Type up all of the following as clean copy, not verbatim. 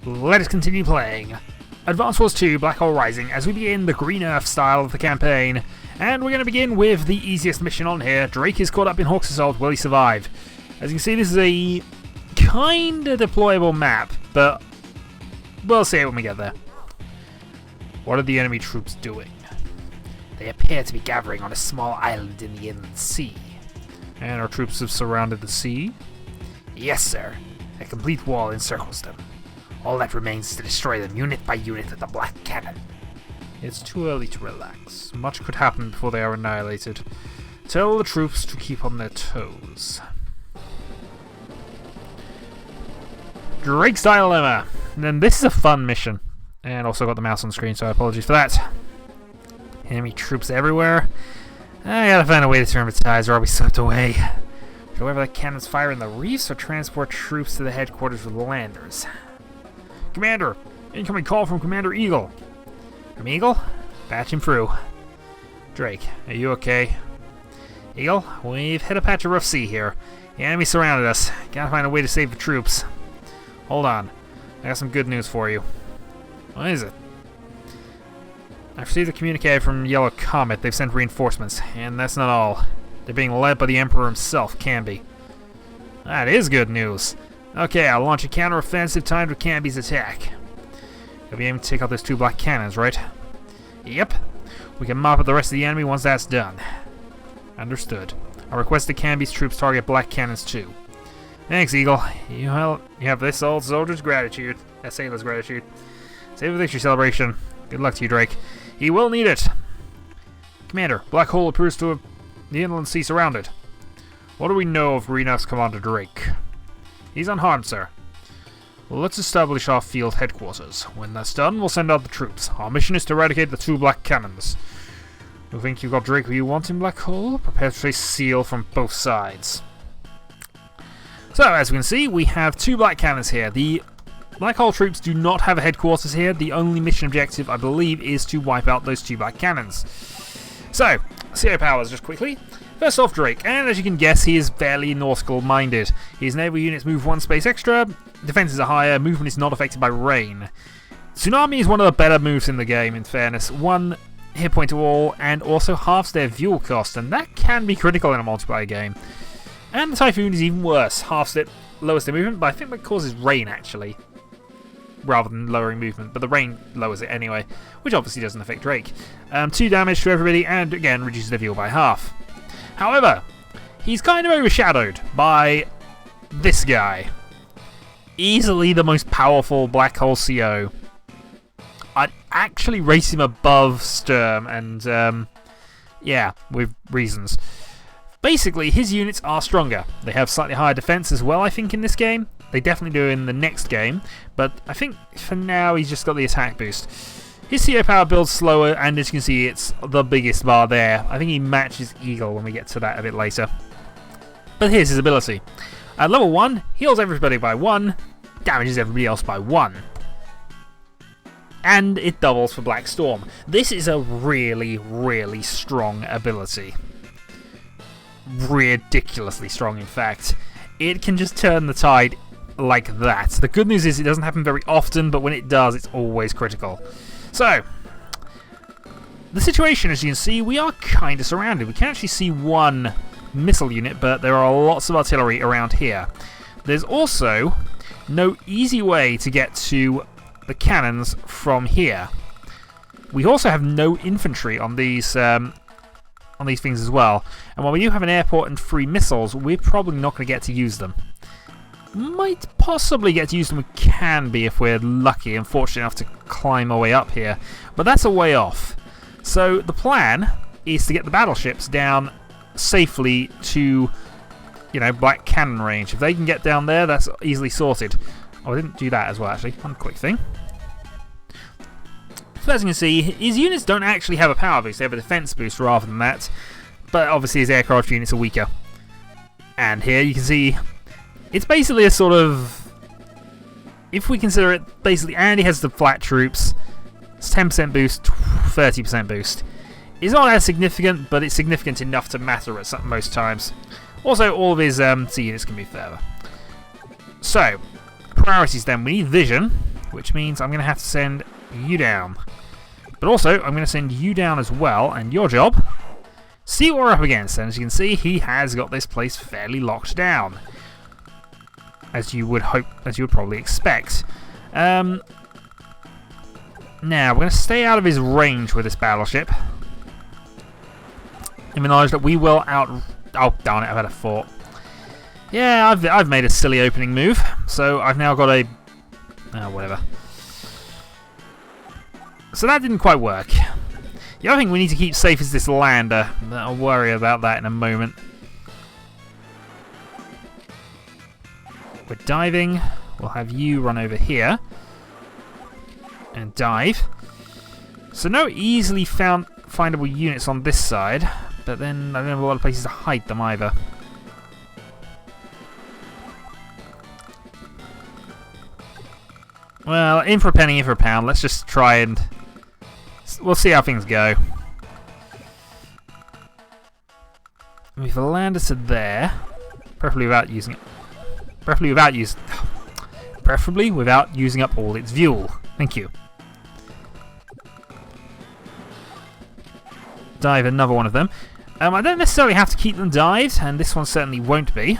let us continue playing Advance Wars 2 Black Hole Rising as we begin the Green Earth style of the campaign. And we're going to begin with the easiest mission on here. Drake is caught up in Hawk's assault. Will he survive? As you can see, this is a kinda deployable map, but we'll see it when we get there. What are the enemy troops doing? They appear to be gathering on a small island in the inland sea. And our troops have surrounded the sea? Yes, sir. A complete wall encircles them. All that remains is to destroy them unit by unit with the black cannon. It's too early to relax. Much could happen before they are annihilated. Tell the troops to keep on their toes. Drake's Dilemma. And then this is a fun mission. And also got the mouse on screen, so apologies for that. Enemy troops everywhere. I gotta find a way to turn the tides or I'll be swept away. However, the cannons fire in the reefs or transport troops to the headquarters with the landers. Commander! Incoming call from Commander Eagle. From Eagle? Patch him through. Drake, are you okay? Eagle, we've hit a patch of rough sea here. The enemy surrounded us. Gotta find a way to save the troops. Hold on. I got some good news for you. What is it? I've received a communique from Yellow Comet. They've sent reinforcements. And that's not all. They're being led by the Emperor himself, Canby. That is good news. Okay, I'll launch a counter-offensive timed with Canby's attack. You'll be able to take out those two black cannons, right? Yep. We can mop up the rest of the enemy once that's done. Understood. I'll request that Canby's troops target black cannons too. Thanks, Eagle. You have this old soldier's gratitude. That sailor's gratitude. Save the victory celebration. Good luck to you, Drake. He will need it. Commander, Black Hole appears to have the inland sea surrounded. What do we know of Green Earth's Commander Drake? He's unharmed, sir. Well, let's establish our field headquarters. When that's done, we'll send out the troops. Our mission is to eradicate the two black cannons. You think you've got Drake where you want him, Black Hole? Prepare to face seal from both sides. So, as we can see, we have two black cannons here. The Black Hole troops do not have a headquarters here. The only mission objective, I believe, is to wipe out those two black cannons. So, CO powers just quickly. First off, Drake, and as you can guess, he is fairly nautical-minded. His naval units move one space extra, defenses are higher, movement is not affected by rain. Tsunami is one of the better moves in the game, in fairness. One hit point to all, and also halves their fuel cost, and that can be critical in a multiplayer game. And the Typhoon is even worse, halves it, lowers their movement, but I think that causes rain, actually, rather than lowering movement, but the rain lowers it anyway, which obviously doesn't affect Drake. 2 damage to everybody, and again, reduces their fuel by half. However, he's kind of overshadowed by this guy. Easily the most powerful Black Hole CO. I'd actually rate him above Sturm, and yeah, with reasons. Basically, his units are stronger. They have slightly higher defense as well, I think, in this game. They definitely do in the next game, but I think for now he's just got the attack boost. His CO power builds slower, and as you can see, it's the biggest bar there. I think he matches Eagle when we get to that a bit later. But here's his ability. At level 1, heals everybody by 1, damages everybody else by 1. And it doubles for Black Storm. This is a really, really strong ability. Ridiculously strong, in fact. It can just turn the tide like that. The good news is it doesn't happen very often, but when it does, it's always critical. So, the situation, as you can see, we are kind of surrounded. We can actually see one missile unit, but there are lots of artillery around here. There's also no easy way to get to the cannons from here. We also have no infantry on these things as well. And while we do have an airport and 3 missiles, we're probably not going to get to use them. Might possibly get to use them with Canby if we're lucky and fortunate enough to climb our way up here. But that's a way off. So the plan is to get the battleships down safely to, you know, black cannon range. If they can get down there, that's easily sorted. Oh, I didn't do that as well, actually. One quick thing. So as you can see, his units don't actually have a power boost. They have a defense boost rather than that. But obviously his aircraft units are weaker. And here you can see it's basically a sort of, if we consider it, basically Andy has the flat troops. It's 10% boost, 30% boost. It's not as significant, but it's significant enough to matter at most times. Also, all of his C units can be further. So, priorities then. We need vision. which means I'm going to have to send you down. But also, I'm going to send you down as well, and your job, see what we're up against. And as you can see, he has got this place fairly locked down, as you would probably expect. Now, we're going to stay out of his range with this battleship, in the knowledge that we will oh, darn it, I've had a thought. Yeah, I've made a silly opening move, so I've now got a... whatever. So that didn't quite work. The other thing we need to keep safe is this lander. I'll worry about that in a moment. We're diving. We'll have you run over here and dive. So no easily findable units on this side, but then I don't have a lot of places to hide them either. Well, in for a penny, in for a pound. Let's just try and... we'll see how things go. We've landed to there. Preferably without using it. Preferably without using up all its fuel. Thank you. Dive another one of them. I don't necessarily have to keep them dived, and this one certainly won't be.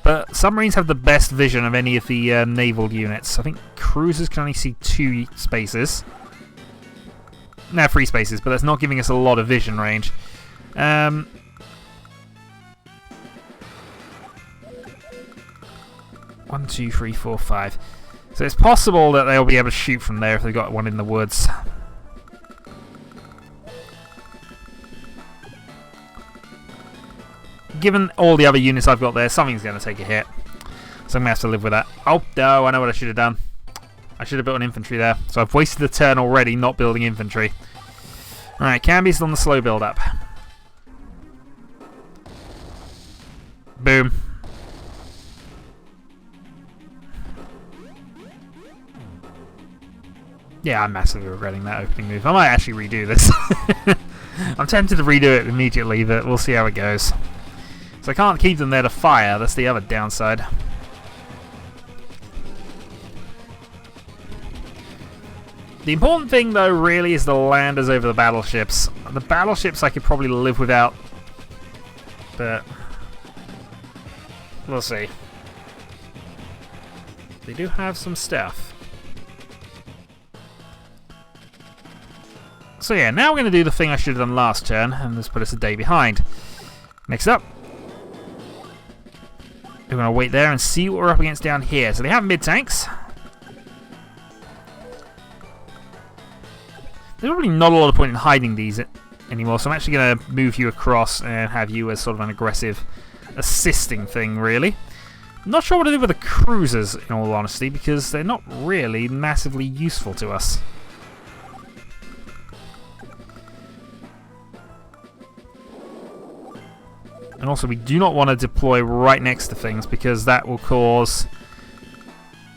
But submarines have the best vision of any of the naval units. I think cruisers can only see 2 spaces. No, 3 spaces, but that's not giving us a lot of vision range. 1, 2, 3, 4, 5. So it's possible that they'll be able to shoot from there if they've got one in the woods. Given all the other units I've got there, something's going to take a hit. So I'm going to have to live with that. Oh, no, I know what I should have done. I should have built an infantry there. So I've wasted a turn already not building infantry. Alright, Canby's on the slow build up. Boom. Yeah, I'm massively regretting that opening move. I might actually redo this. I'm tempted to redo it immediately, but we'll see how it goes. So I can't keep them there to fire, that's the other downside. The important thing, though, really is the landers over the battleships. The battleships I could probably live without, but we'll see. They do have some stuff. So yeah, now we're going to do the thing I should have done last turn, and this put us a day behind. Next up, we're going to wait there and see what we're up against down here. So they have mid-tanks. There's probably not a lot of point in hiding these anymore, so I'm actually going to move you across and have you as sort of an aggressive assisting thing, really. I'm not sure what to do with the cruisers, in all honesty, because they're not really massively useful to us. And also, we do not want to deploy right next to things, because that will cause...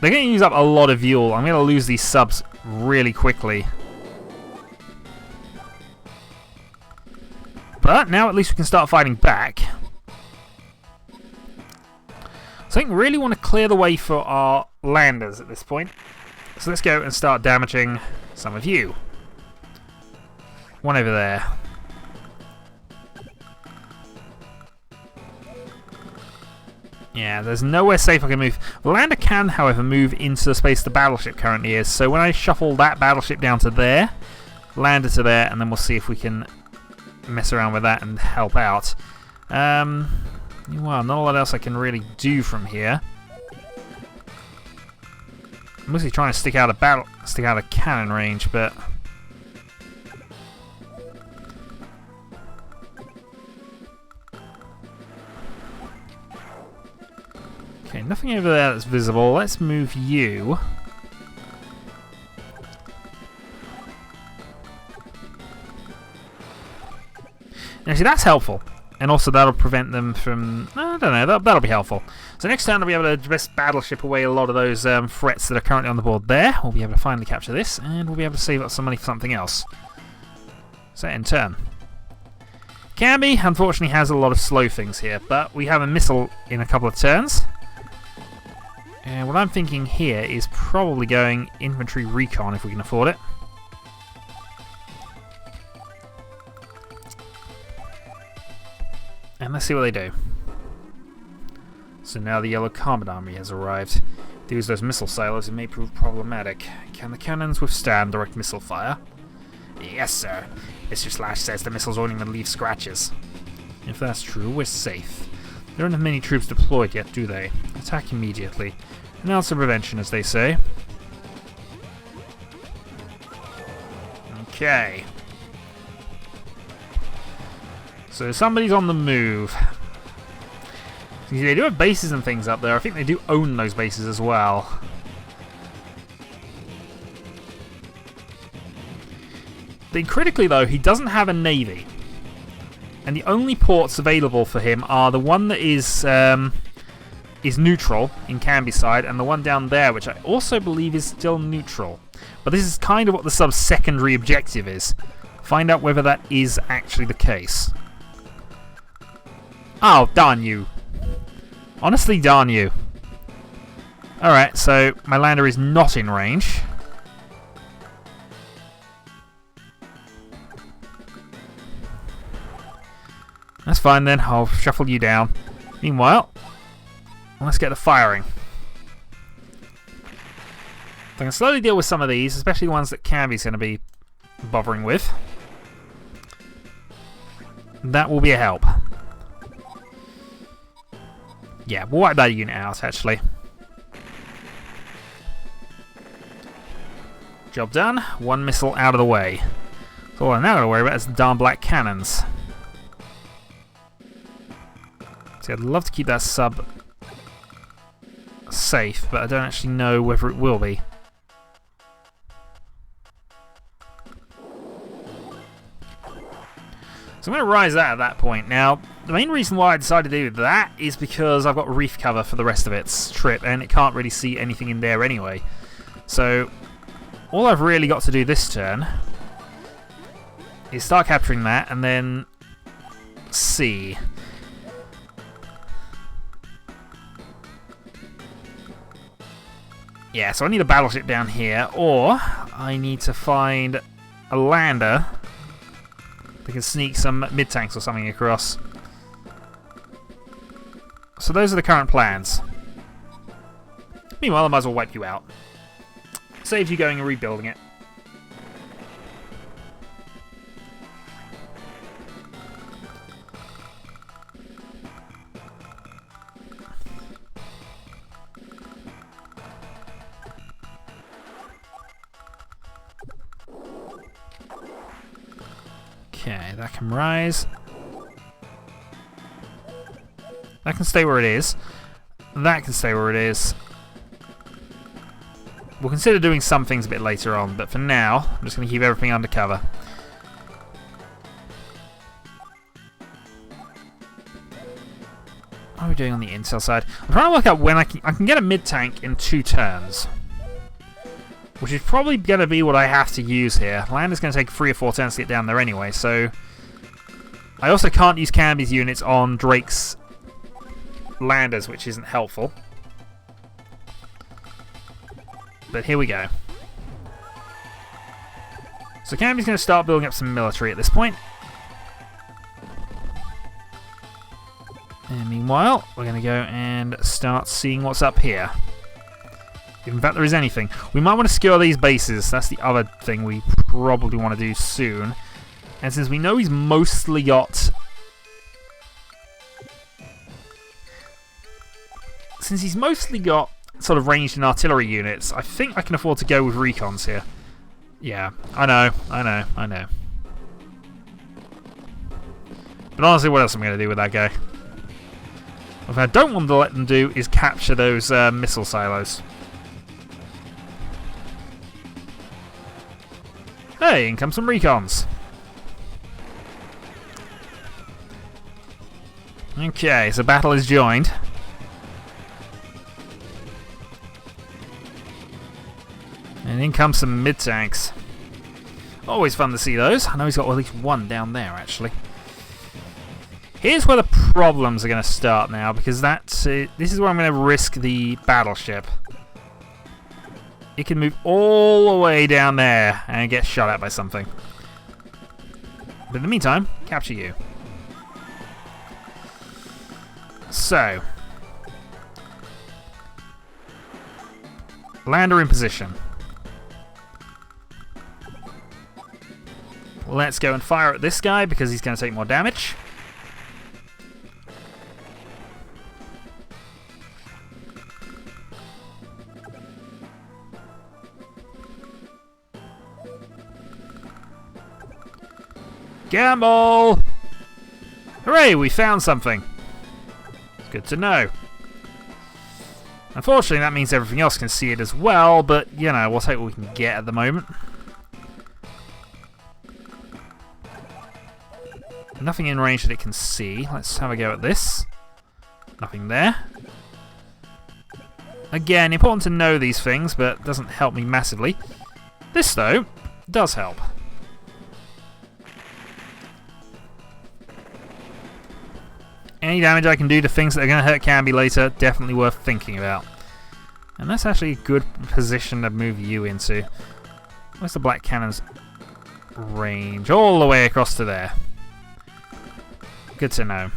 they're going to use up a lot of fuel. I'm going to lose these subs really quickly. But now at least we can start fighting back. So I think we really want to clear the way for our landers at this point. So let's go and start damaging some of you. One over there. Yeah, there's nowhere safe I can move. The lander can, however, move into the space the battleship currently is. So when I shuffle that battleship down to there, lander to there, and then we'll see if we can mess around with that and help out. Well, not a lot else I can really do from here. I'm mostly trying to stick out of cannon range, but okay, nothing over there that's visible. Let's move you. Now, see, that's helpful. And also, that'll prevent them from... I don't know, that'll be helpful. So next turn, I'll be able to just battleship away a lot of those threats that are currently on the board there. We'll be able to finally capture this, and we'll be able to save up some money for something else. So, end turn. Canby, unfortunately, has a lot of slow things here, but we have a missile in a couple of turns. And what I'm thinking here is probably going infantry recon if we can afford it. And let's see what they do. So now the Yellow Carbon Army has arrived. To use those missile silos, it may prove problematic. Can the cannons withstand direct missile fire? Yes, sir. Mr. Slash says the missiles won't even leave scratches. If that's true, we're safe. There aren't many troops deployed yet, do they? Attack immediately. Announce the prevention, as they say. Okay. So somebody's on the move. They do have bases and things up there. I think they do own those bases as well. Critically though, he doesn't have a navy. And the only ports available for him are the one that is neutral in Canby side, and the one down there, which I also believe is still neutral. But this is kind of what the sub-secondary objective is. Find out whether that is actually the case. Oh, darn you. Honestly, darn you. Alright, so my lander is not in range. That's fine then, I'll shuffle you down. Meanwhile, let's get the firing. I can slowly deal with some of these, especially the ones that Canby's going to be bothering with. That will be a help. Yeah, we'll wipe that unit out, actually. Job done. One missile out of the way. So all I'm now going to worry about is the darn black cannons. See, I'd love to keep that sub safe, but I don't actually know whether it will be. So I'm going to rise that at that point. Now, the main reason why I decided to do that is because I've got reef cover for the rest of its trip, and it can't really see anything in there anyway. So, all I've really got to do this turn is start capturing that, and then see. Yeah, so I need a battleship down here, or I need to find a lander that can sneak some mid-tanks or something across. So those are the current plans. Meanwhile, I might as well wipe you out. Saves you going and rebuilding it. Okay, that can rise. That can stay where it is. That can stay where it is. We'll consider doing some things a bit later on, but for now, I'm just going to keep everything under cover. What are we doing on the intel side? I'm trying to work out when I can get a mid-tank in 2 turns. Which is probably going to be what I have to use here. Land is going to take 3 or 4 turns to get down there anyway, so... I also can't use Canby's units on Drake's landers, which isn't helpful. But here we go. So Canby's going to start building up some military at this point. And meanwhile, we're going to go and start seeing what's up here. If in fact there is anything. We might want to secure these bases. That's the other thing we probably want to do soon. And since we know he's mostly got... Since he's mostly got sort of ranged and artillery units, I think I can afford to go with recons here. Yeah, I know. But honestly, what else am I going to do with that guy? What I don't want to let them do is capture those missile silos. Hey, in comes some recons. Okay, so battle is joined. And in comes some mid-tanks. Always fun to see those. I know he's got at least one down there, actually. Here's where the problems are going to start now, because this is where I'm going to risk the battleship. It can move all the way down there and get shot at by something. But in the meantime, capture you. So, lander in position. Let's go and fire at this guy because he's going to take more damage. Gamble! Hooray, we found something. It's good to know. Unfortunately, that means everything else can see it as well, but, you know, we'll take what we can get at the moment. Nothing in range that it can see. Let's have a go at this. Nothing there. Again, important to know these things, but doesn't help me massively. This, though, does help. Any damage I can do to things that are going to hurt Canby later, definitely worth thinking about. And that's actually a good position to move you into. Where's the Black Cannon's range? All the way across to there. Good to know.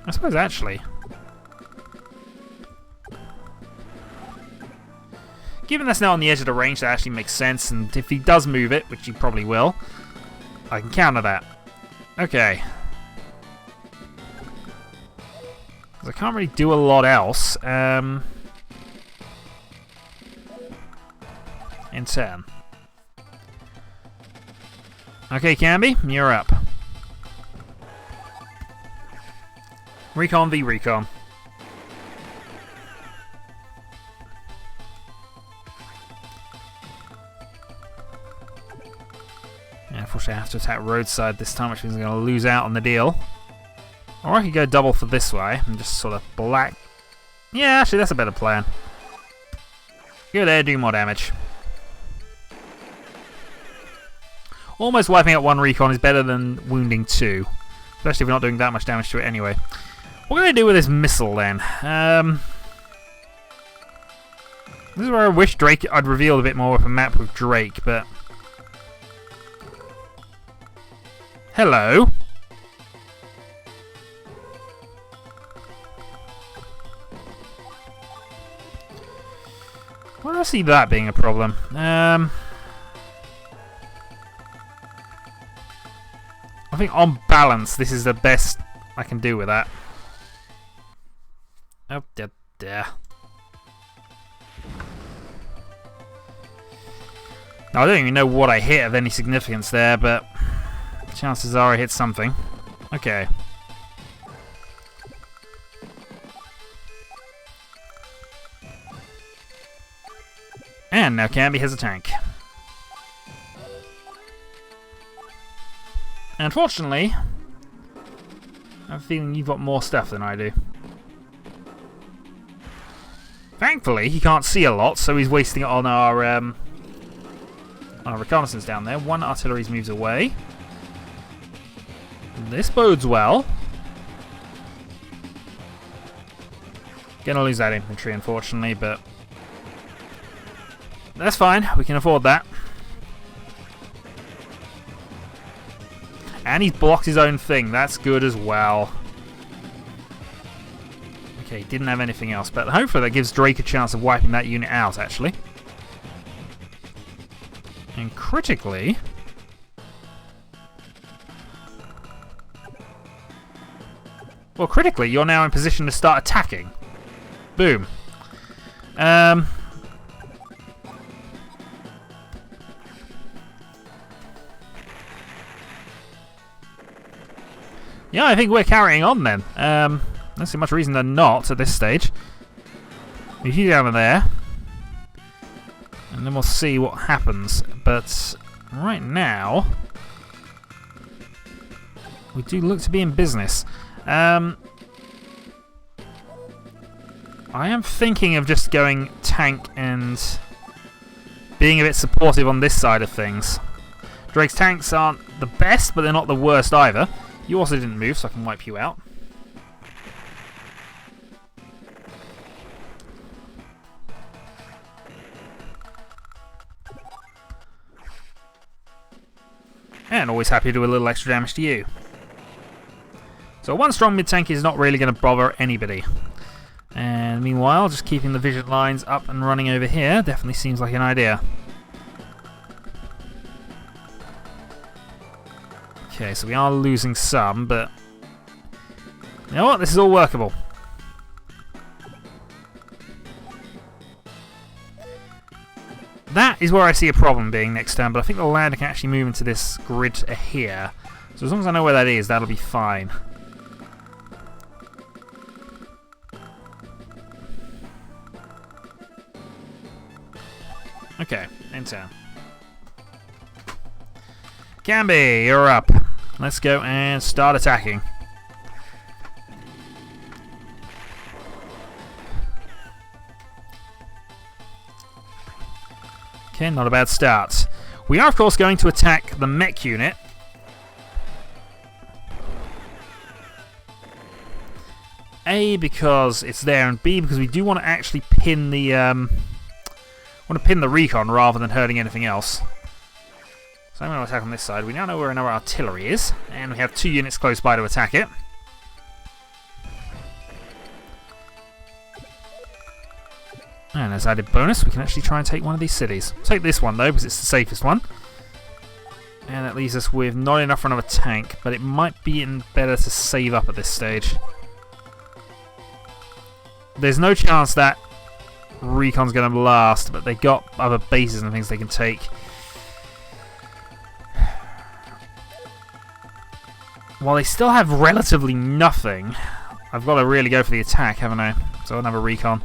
I suppose actually, given that's now on the edge of the range, that actually makes sense, and if he does move it, which he probably will, I can counter that. Okay. I can't really do a lot else. In turn. Okay, Canby, you're up. Recon v Recon. Yeah, unfortunately I have to attack roadside this time, which means I'm going to lose out on the deal. Or I could go double for this way and just sort of black... Yeah, actually that's a better plan. Go there, do more damage. Almost wiping out one recon is better than wounding two. Especially if we're not doing that much damage to it anyway. What are we going to do with this missile then? This is where I wish I'd revealed a bit more with a map with Drake, but... Hello? Well, I see that being a problem. I think on balance, this is the best I can do with that. Oh, dear. Now, I don't even know what I hit of any significance there, but chances are I hit something. Okay. And now Canby has a tank. Unfortunately, I have a feeling you've got more stuff than I do. Thankfully, he can't see a lot, so he's wasting it on our reconnaissance down there. One artillery's moves away. This bodes well. Gonna lose that infantry, unfortunately, but that's fine. We can afford that. And he's blocked his own thing. That's good as well. Okay, didn't have anything else, but hopefully that gives Drake a chance of wiping that unit out, actually. And critically... Well, critically, you're now in position to start attacking. Boom. Yeah, I think we're carrying on then. Don't see much reason to not at this stage. Move you down to there. And then we'll see what happens. But right now, we do look to be in business. I am thinking of just going tank and being a bit supportive on this side of things. Drake's tanks aren't the best, but they're not the worst either. You also didn't move, so I can wipe you out. And always happy to do a little extra damage to you. So one strong mid-tank is not really going to bother anybody. And meanwhile, just keeping the vision lines up and running over here definitely seems like an idea. Okay, so we are losing some, but you know what? This is all workable. That is where I see a problem being next turn, but I think the lander can actually move into this grid here. So as long as I know where that is, that'll be fine. Okay, end turn. Camby, you're up. Let's go and start attacking. Okay, not a bad start. We are, of course, going to attack the mech unit. A, because it's there, and B, because we do want to actually pin the recon rather than hurting anything else. So I'm going to attack on this side. We now know where our artillery is, and we have 2 units close by to attack it. And as added bonus, we can actually try and take one of these cities. Take this one though, because it's the safest one. And that leaves us with not enough for another tank, but it might be better to save up at this stage. There's no chance that recon's going to last, but they've got other bases and things they can take. While they still have relatively nothing, I've got to really go for the attack, haven't I? So I'll have a recon.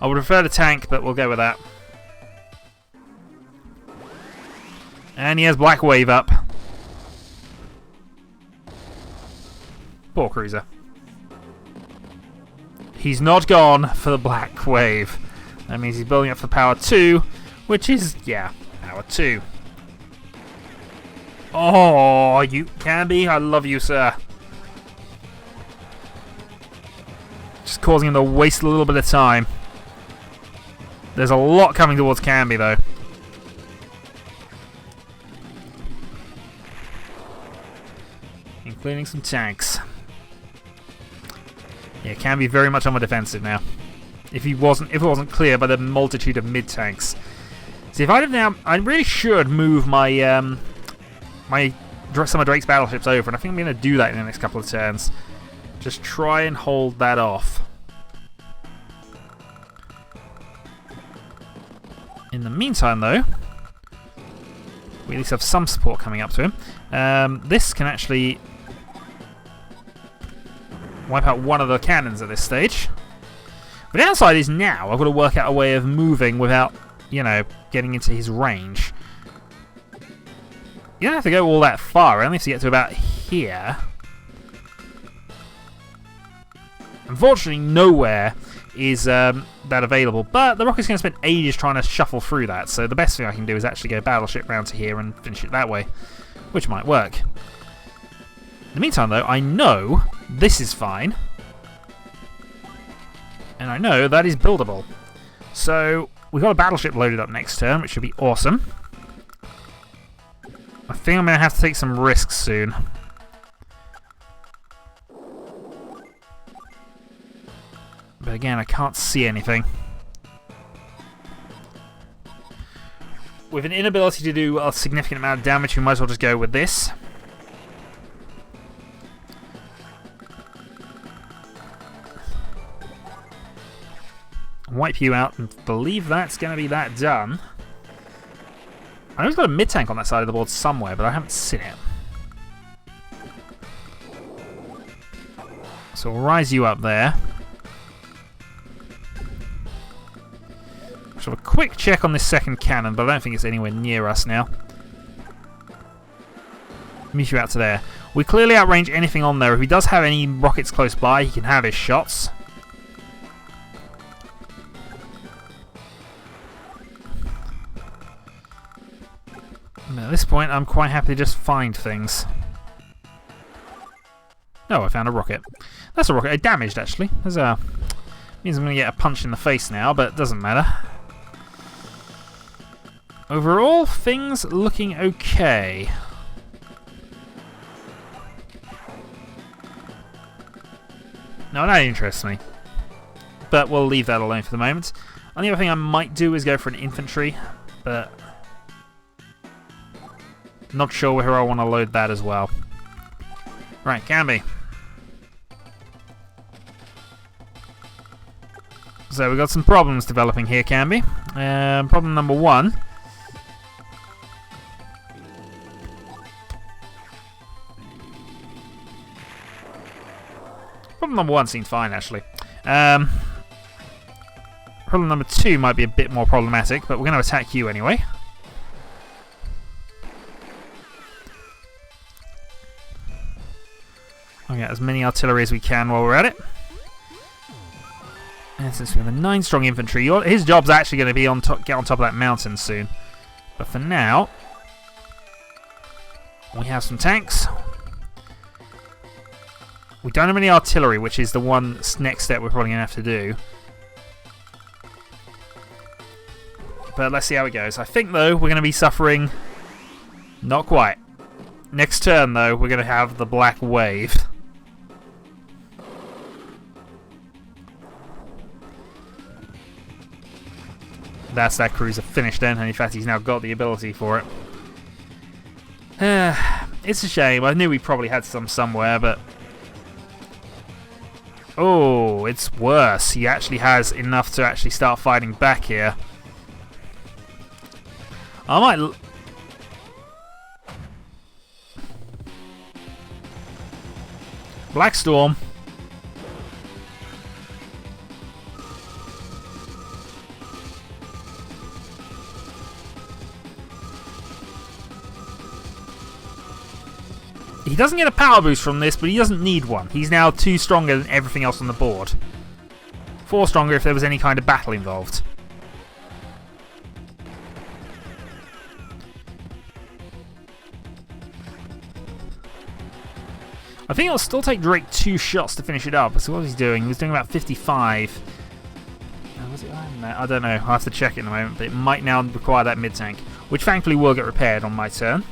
I would prefer the tank, but we'll go with that. And he has Black Wave up. Poor cruiser. He's not gone for the Black Wave. That means he's building up for Power 2, which is, yeah, Power 2. Oh, you can be. I love you, sir. Just causing him to waste a little bit of time. There's a lot coming towards Canby, though. Including some tanks. Yeah, Canby very much on the defensive now. If it wasn't clear by the multitude of mid-tanks. See, if I'd have now... I really should move my... some of Drake's battleships over, and I think I'm going to do that in the next couple of turns. Just try and hold that off. In the meantime, though, we at least have some support coming up to him. This can actually wipe out one of the cannons at this stage. The downside is now I've got to work out a way of moving without, you know, getting into his range. You don't have to go all that far. I only have to get to about here. Unfortunately, nowhere is that available, but the rocket's going to spend ages trying to shuffle through that, so the best thing I can do is actually go battleship round to here and finish it that way, which might work. In the meantime, though, I know this is fine, and I know that is buildable. So we've got a battleship loaded up next turn, which should be awesome. I think I'm going to have to take some risks soon. But again, I can't see anything. With an inability to do a significant amount of damage, we might as well just go with this. Wipe you out and believe that's going to be that done. I know he's got a mid-tank on that side of the board somewhere, but I haven't seen it. So we'll rise you up there. So a quick check on this second cannon, but I don't think it's anywhere near us now. Move you out to there. We clearly outrange anything on there. If he does have any rockets close by, he can have his shots. But At this point, I'm quite happy to just find things. Oh, I found a rocket. That's a rocket I damaged, actually. Means I'm going to get a punch in the face now, but it doesn't matter. Overall, things looking okay. No, that interests me. But we'll leave that alone for the moment. And the other thing I might do is go for an infantry, but not sure where I want to load that as well. Right, can be. So we've got some problems developing here, Canby. Problem number one. Problem number one seems fine, actually. Problem number two might be a bit more problematic, but we're going to attack you anyway. We'll get as many artillery as we can while we're at it. And since we have a 9 strong infantry, his job's actually going to be get on top of that mountain soon. But for now, we have some tanks. We don't have any artillery, which is the one next step we're probably going to have to do. But let's see how it goes. I think, though, we're going to be suffering... Not quite. Next turn, though, we're going to have the Black Wave. That's that cruiser finished then, and in fact he's now got the ability for it. It's a shame. I knew we probably had some somewhere, but... Oh, it's worse. He actually has enough to actually start fighting back here. I might... Black Storm. He doesn't get a power boost from this, but he doesn't need one. He's now 2 stronger than everything else on the board. 4 stronger if there was any kind of battle involved. I think it'll still take Drake 2 shots to finish it up. So what was he doing? He was doing about 55. Was it? I don't know. I'll have to check it in a moment. But it might now require that mid-tank, which thankfully will get repaired on my turn.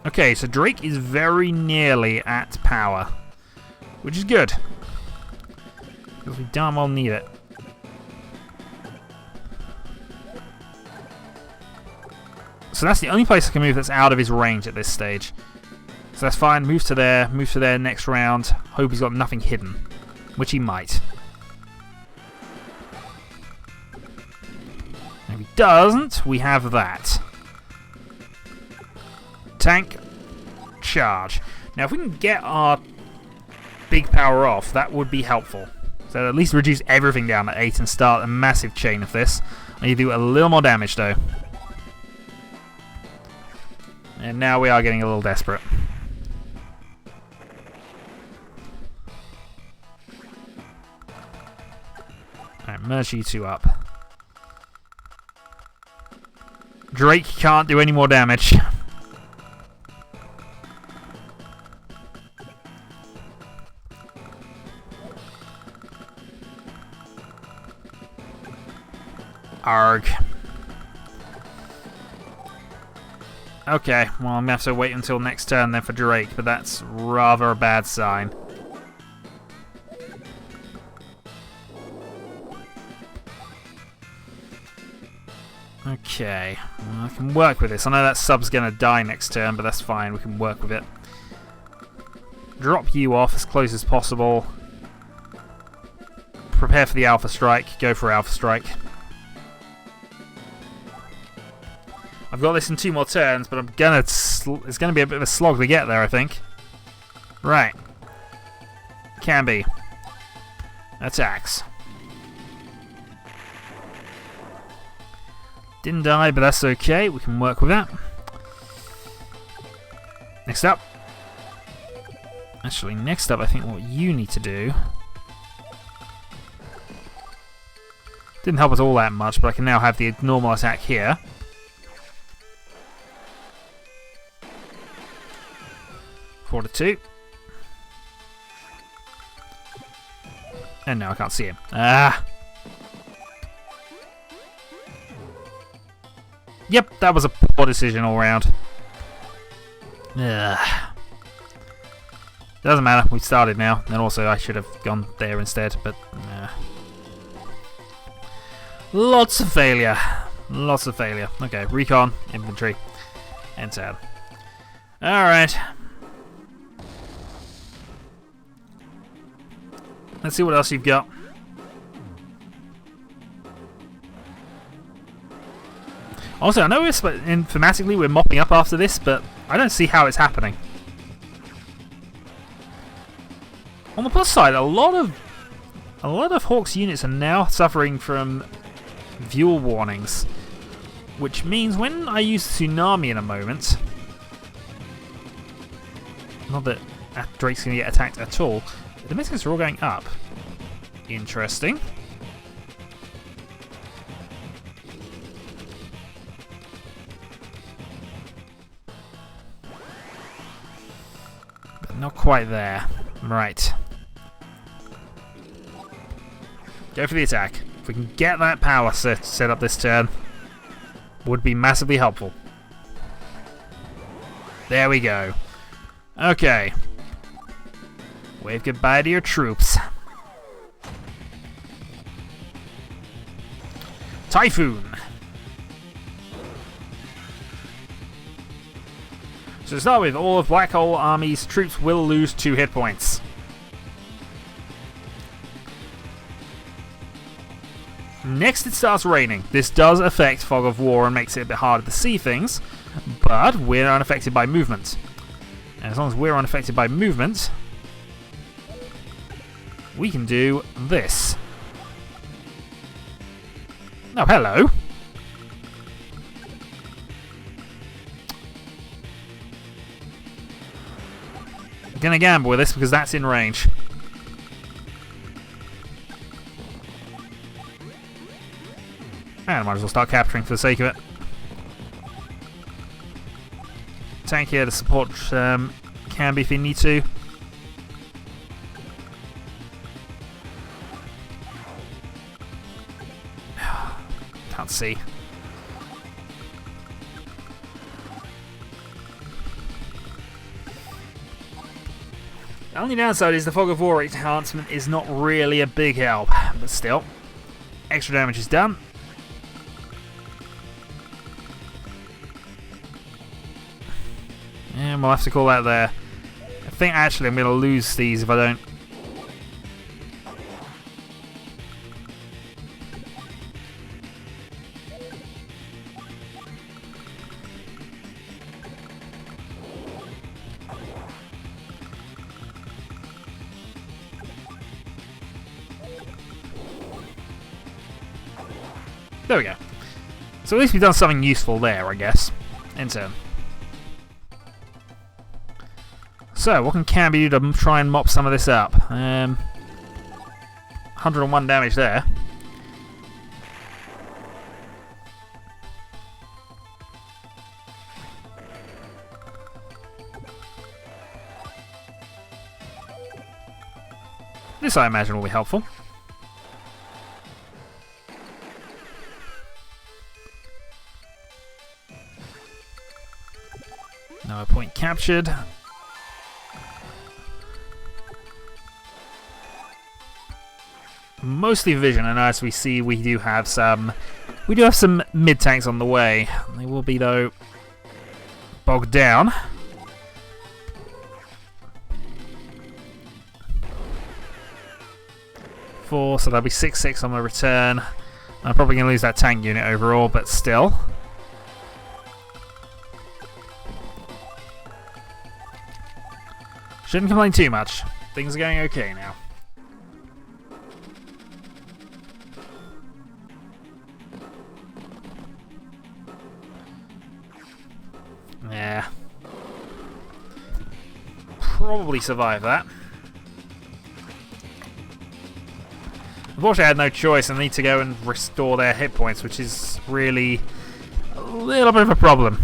Okay, so Drake is very nearly at power, which is good, because we darn well need it. So that's the only place I can move that's out of his range at this stage. So that's fine, move to there next round, hope he's got nothing hidden, which he might. If he doesn't, we have that. Tank, charge. Now if we can get our big power off, that would be helpful. So at least reduce everything down to 8 and start a massive chain of this. I need to do a little more damage though. And now we are getting a little desperate. Alright, merge you 2 up. Drake can't do any more damage. Arg. Okay, well I'm going to have to wait until next turn then for Drake, but that's rather a bad sign. Okay, well, I can work with this. I know that sub's going to die next turn, but that's fine, we can work with it. Drop you off as close as possible. Prepare for the Alpha Strike, go for Alpha Strike. I've got this in 2 more turns, but it's gonna be a bit of a slog to get there, I think. Right. Can be. Attacks. Didn't die, but that's okay. We can work with that. Next up. Actually, next up, I think what you need to do... Didn't help us all that much, but I can now have the normal attack here. Four to 2. And now I can't see him. Ah! Yep, that was a poor decision all round. Ugh. Doesn't matter, we've started now. And also, I should have gone there instead, but... Lots of failure. Lots of failure. Okay, recon, inventory, and tab. Alright. Let's see what else you've got. Also, I know thematically we're mopping up after this, but I don't see how it's happening. On the plus side, a lot of Hawk's units are now suffering from fuel warnings, which means when I use Tsunami in a moment, not that Drake's going to get attacked at all, the missiles are all going up. Interesting. But not quite there. Right. Go for the attack. If we can get that power set up this turn, would be massively helpful. There we go. Okay. Wave goodbye to your troops. Typhoon. So to start with, all of Black Hole Army's troops will lose 2 hit points. Next it starts raining. This does affect Fog of War and makes it a bit harder to see things, but we're unaffected by movement. And as long as we're unaffected by movement, we can do this. Oh, hello. I'm gonna gamble with this because that's in range. And I might as well start capturing for the sake of it. Tank here to support Canby if you need to. Can't see. The only downside is the Fog of War enhancement is not really a big help, but still, extra damage is done. And we'll have to call that there. I think actually I'm going to lose these if I don't. There we go. So at least we've done something useful there, I guess. In turn. So, what can Canby do to try and mop some of this up? 101 damage there. This, I imagine, will be helpful. Now a point captured. Mostly vision, and as we see, we do have some mid tanks on the way. They will be though bogged down. So that'll be 6-6 on the return. I'm probably going to lose that tank unit overall, but still. Shouldn't complain too much. Things are going okay now. Yeah. probably survive that. Unfortunately, I had no choice. I need to go and restore their hit points, which is really a little bit of a problem.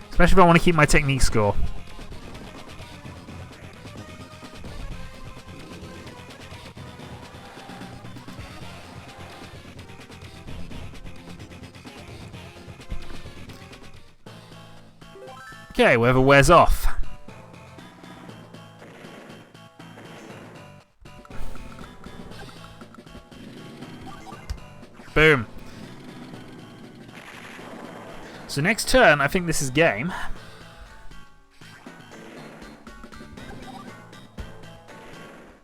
Especially if I want to keep my technique score. Okay, whoever wears off. Boom. So next turn, I think this is game.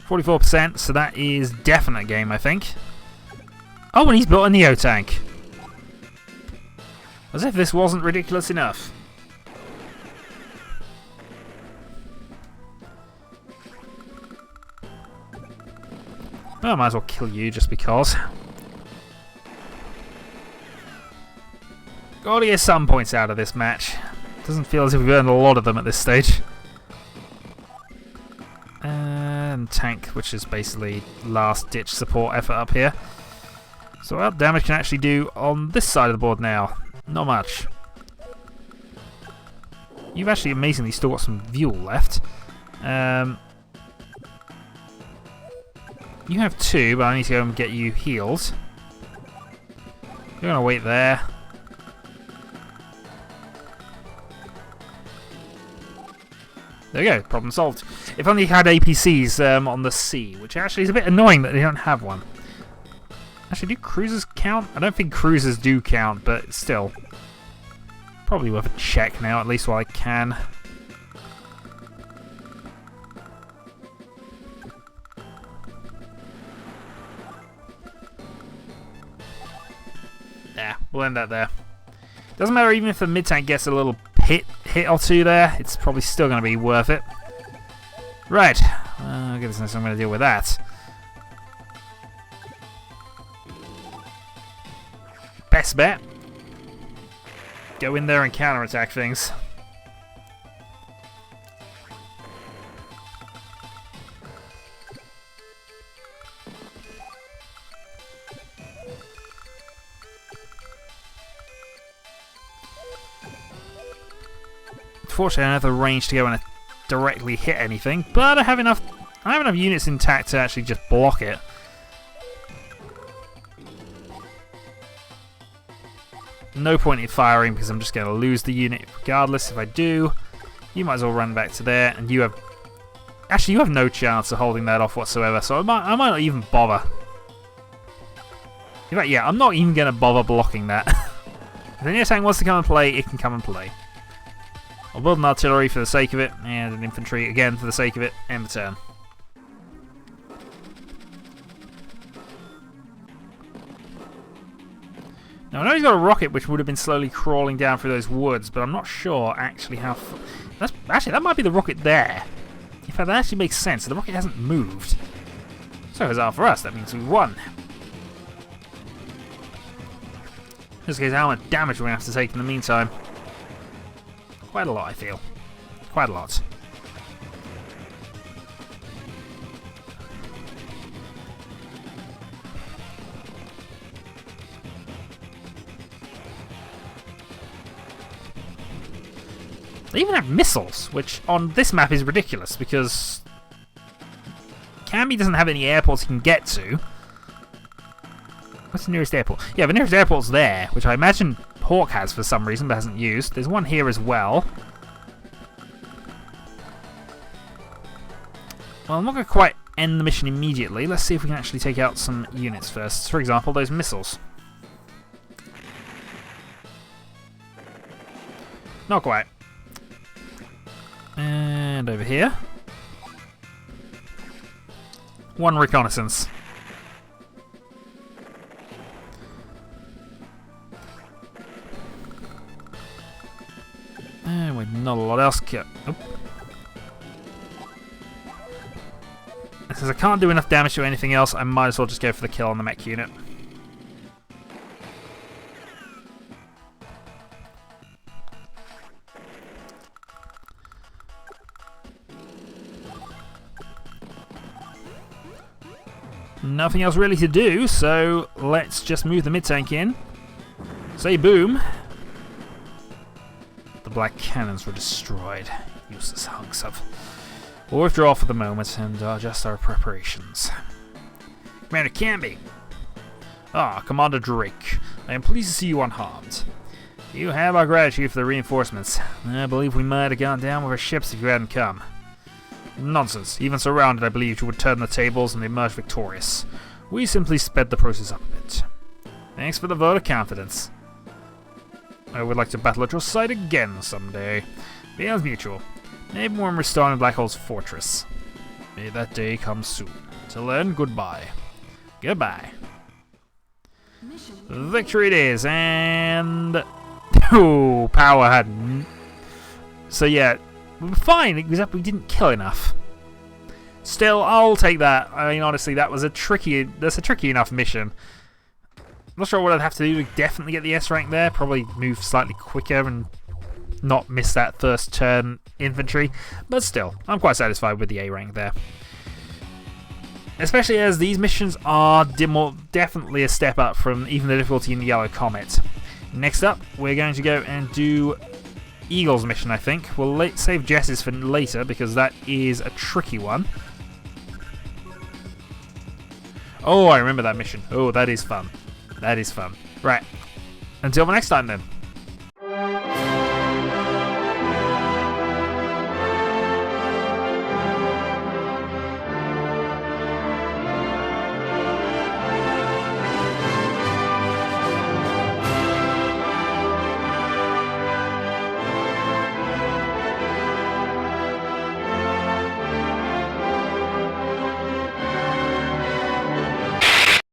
%, so that is definite game, I think. Oh, and he's built a Neo tank. As if this wasn't ridiculous enough. Well, I might as well kill you just because. Gotta get some points out of this match. Doesn't feel as if we've earned a lot of them at this stage. And tank, which is basically last-ditch support effort up here. So what damage can I actually do on this side of the board now? Not much. You've actually amazingly still got some fuel left. You have 2, but I need to go and get you healed. You're gonna wait there. There we go, problem solved. If only you had APCs on the sea, which actually is a bit annoying that they don't have one. Actually, do cruisers count? I don't think cruisers do count, but still. Probably worth a check now, at least while I can. Yeah, we'll end that there. Doesn't matter even if the mid-tank gets a little hit or two there, it's probably still going to be worth it. Right, goodness knows I'm going to deal with that. Best bet. Go in there and counter-attack things. Unfortunately, I don't have the range to go and directly hit anything, but I have enough units intact to actually just block it. No point in firing because I'm just going to lose the unit regardless. If I do, you might as well run back to there, and you have... Actually, you have no chance of holding that off whatsoever, so I might not even bother. In fact, yeah, I'm not even going to bother blocking that. If the Neo tank wants to come and play, it can come and play. I'll build an artillery for the sake of it, and an infantry again for the sake of it, end the turn. Now I know he's got a rocket which would have been slowly crawling down through those woods, but I'm not sure actually how... Actually, that might be the rocket there. In fact, that actually makes sense. The rocket hasn't moved. So huzzah for us, that means we won. In this case, how much damage we're going to have to take in the meantime. Quite a lot, I feel. Quite a lot. They even have missiles, which on this map is ridiculous because Camby doesn't have any airports you can get to. What's the nearest airport? Yeah, the nearest airport's there, which I imagine Hawk has for some reason but hasn't used. There's one here as well. Well, I'm not going to quite end the mission immediately. Let's see if we can actually take out some units first. For example, those missiles. Not quite. And over here. One reconnaissance. And with not a lot else. Since I can't do enough damage to anything else, I might as well just go for the kill on the mech unit. nothing else really to do, so let's just move the mid-tank in. Say boom. The black cannons were destroyed. Useless hunks of... We'll withdraw for the moment and adjust our preparations. Commander Canby! Ah, Commander Drake. I am pleased to see you unharmed. You have our gratitude for the reinforcements. I believe we might have gone down with our ships if you hadn't come. Nonsense. Even surrounded, I believed you would turn the tables and emerge victorious. We simply sped the process up a bit. Thanks for the vote of confidence. I would like to battle at your side again someday. Feels mutual. Maybe when we're restoring Black Hole's fortress. May that day come soon. Till then, goodbye. Goodbye. Victory it is, and... Oh, power had... So yeah, we were fine, except we didn't kill enough. Still, I'll take that. I mean, honestly, that's a tricky enough mission. I'm not sure what I'd have to do to definitely get the S rank there. Probably move slightly quicker and not miss that first turn infantry. But still, I'm quite satisfied with the A rank there. Especially as these missions are definitely a step up from even the difficulty in the Yellow Comet. Next up, we're going to go and do Eagle's mission, I think. We'll save Jess's for later because that is a tricky one. Oh, I remember that mission. Oh, that is fun. That is fun. Right. Until the next time then.